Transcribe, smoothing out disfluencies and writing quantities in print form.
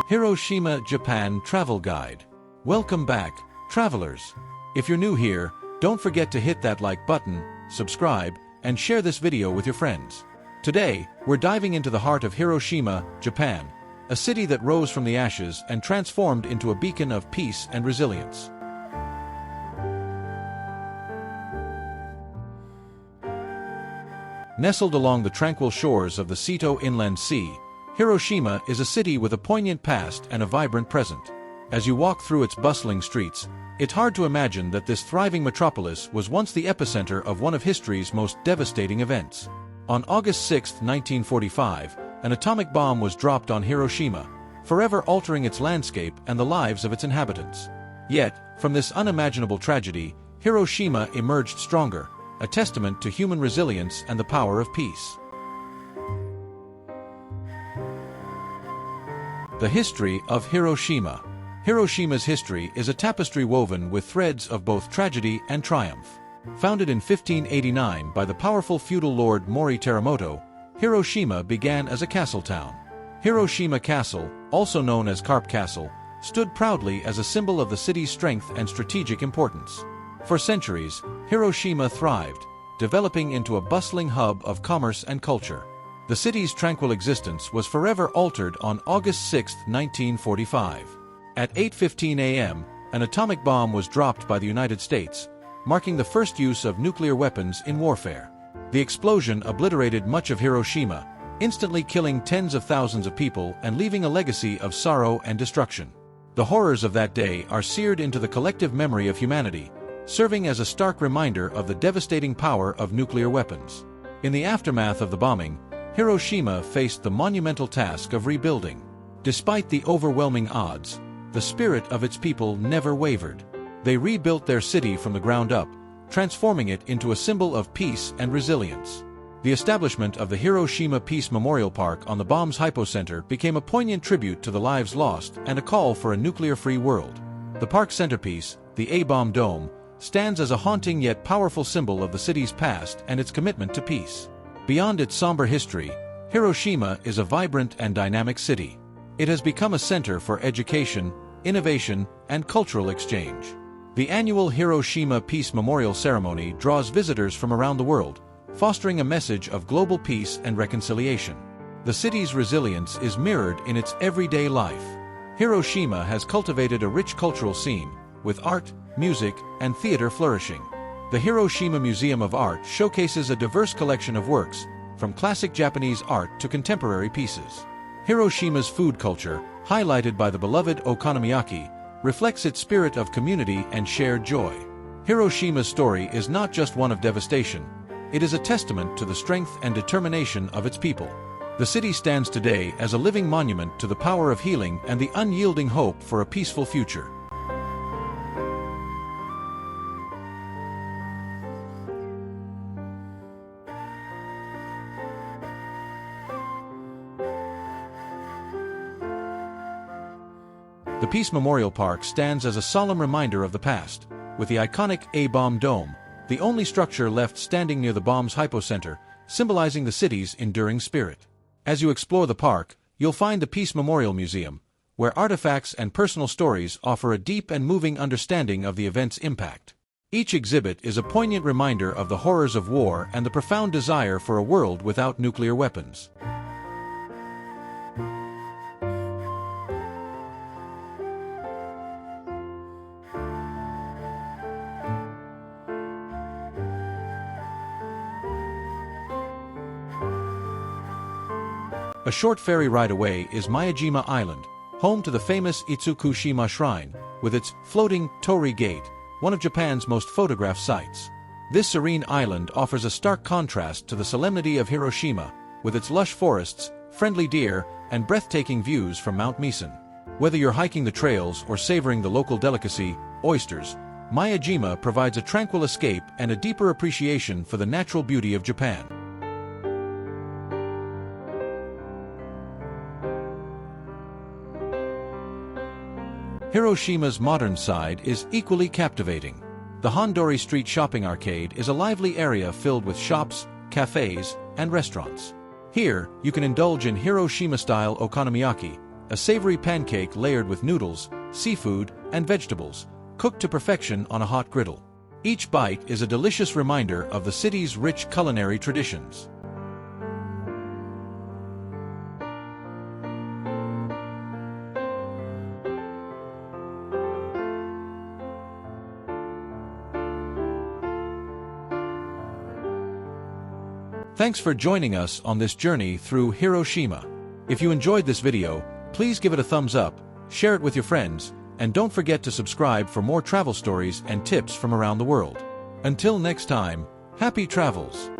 Hiroshima, Japan Travel Guide. Welcome back, travelers. If you're new here, don't forget to hit that like button, subscribe, and share this video with your friends. Today, we're diving into the heart of Hiroshima, Japan, a city that rose from the ashes and transformed into a beacon of peace and resilience. Nestled along the tranquil shores of the Seto Inland Sea, Hiroshima is a city with a poignant past and a vibrant present. As you walk through its bustling streets, it's hard to imagine that this thriving metropolis was once the epicenter of one of history's most devastating events. On August 6, 1945, an atomic bomb was dropped on Hiroshima, forever altering its landscape and the lives of its inhabitants. Yet, from this unimaginable tragedy, Hiroshima emerged stronger, a testament to human resilience and the power of peace. The history of Hiroshima. Hiroshima's history is a tapestry woven with threads of both tragedy and triumph. Founded in 1589 by the powerful feudal lord Mori Teramoto, Hiroshima began as a castle town. Hiroshima Castle, also known as Carp Castle, stood proudly as a symbol of the city's strength and strategic importance. For centuries, Hiroshima thrived, developing into a bustling hub of commerce and culture. The city's tranquil existence was forever altered on August 6, 1945. At 8:15 a.m., an atomic bomb was dropped by the United States, marking the first use of nuclear weapons in warfare. The explosion obliterated much of Hiroshima, instantly killing tens of thousands of people and leaving a legacy of sorrow and destruction. The horrors of that day are seared into the collective memory of humanity, serving as a stark reminder of the devastating power of nuclear weapons. In the aftermath of the bombing, Hiroshima faced the monumental task of rebuilding. Despite the overwhelming odds, the spirit of its people never wavered. They rebuilt their city from the ground up, transforming it into a symbol of peace and resilience. The establishment of the Hiroshima Peace Memorial Park on the bomb's hypocenter became a poignant tribute to the lives lost and a call for a nuclear-free world. The park's centerpiece, the A-bomb dome, stands as a haunting yet powerful symbol of the city's past and its commitment to peace. Beyond its somber history, Hiroshima is a vibrant and dynamic city. It has become a center for education, innovation, and cultural exchange. The annual Hiroshima Peace Memorial Ceremony draws visitors from around the world, fostering a message of global peace and reconciliation. The city's resilience is mirrored in its everyday life. Hiroshima has cultivated a rich cultural scene, with art, music, and theater flourishing. The Hiroshima Museum of Art showcases a diverse collection of works, from classic Japanese art to contemporary pieces. Hiroshima's food culture, highlighted by the beloved okonomiyaki, reflects its spirit of community and shared joy. Hiroshima's story is not just one of devastation, it is a testament to the strength and determination of its people. The city stands today as a living monument to the power of healing and the unyielding hope for a peaceful future. The Peace Memorial Park stands as a solemn reminder of the past, with the iconic A-bomb dome, the only structure left standing near the bomb's hypocenter, symbolizing the city's enduring spirit. As you explore the park, you'll find the Peace Memorial Museum, where artifacts and personal stories offer a deep and moving understanding of the event's impact. Each exhibit is a poignant reminder of the horrors of war and the profound desire for a world without nuclear weapons. A short ferry ride away is Miyajima Island, home to the famous Itsukushima Shrine, with its floating torii gate, one of Japan's most photographed sites. This serene island offers a stark contrast to the solemnity of Hiroshima, with its lush forests, friendly deer, and breathtaking views from Mount Misen. Whether you're hiking the trails or savoring the local delicacy, oysters, Miyajima provides a tranquil escape and a deeper appreciation for the natural beauty of Japan. Hiroshima's modern side is equally captivating. The Hondori Street Shopping Arcade is a lively area filled with shops, cafes, and restaurants. Here, you can indulge in Hiroshima-style okonomiyaki, a savory pancake layered with noodles, seafood, and vegetables, cooked to perfection on a hot griddle. Each bite is a delicious reminder of the city's rich culinary traditions. Thanks for joining us on this journey through Hiroshima. If you enjoyed this video, please give it a thumbs up, share it with your friends, and don't forget to subscribe for more travel stories and tips from around the world. Until next time, happy travels!